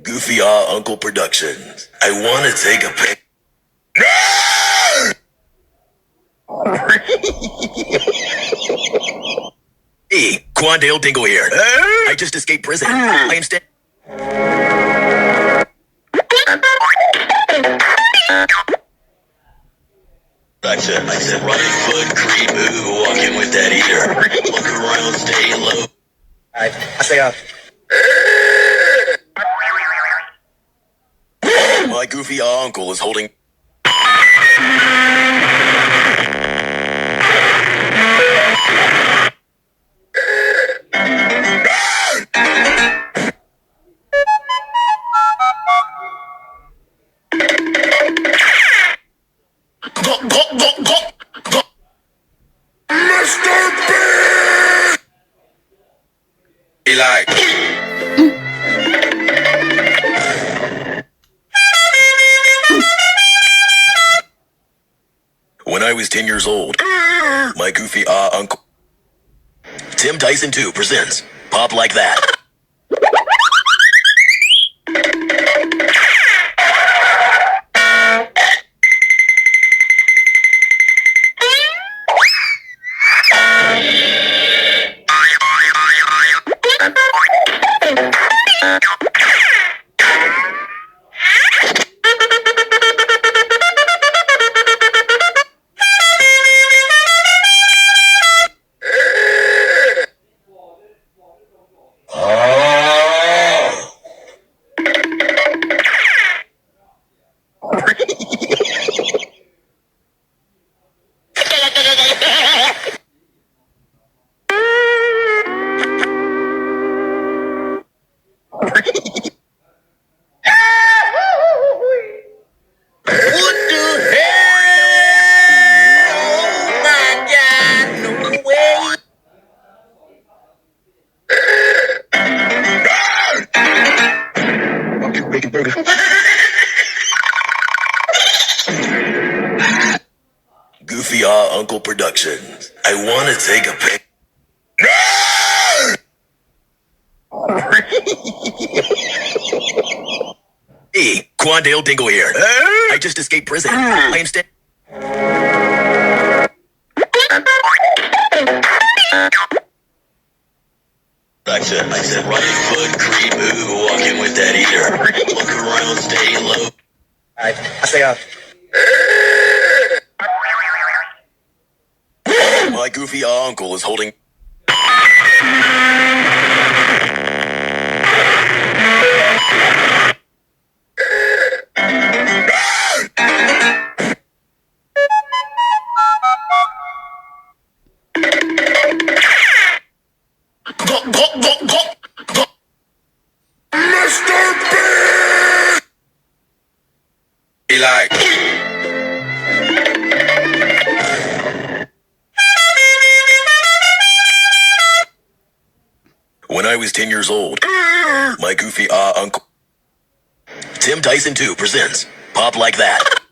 Goofy Uncle Productions. I want to take a pic. Hey, Quandale Dingle here. I just escaped prison. I am I said, running foot, creep, ooh, walking with that eater. Look around, stay low. I say, my goofy uncle is holding. Mr. Bean! He like. When I was 10 years old, my goofy uncle Tim Tyson 2 presents Pop Like That. Goofy Uncle Productions. I want to take a pic. Hey, Quandale Dingle here. I just escaped prison. I am I said, running foot, creep, ooh, walking with that eater. Look around, stay low. I say, my goofy uncle is holding. Mr. Bean! He like. When I was 10 years old, my goofy uncle Tim Tyson 2 presents Pop Like That.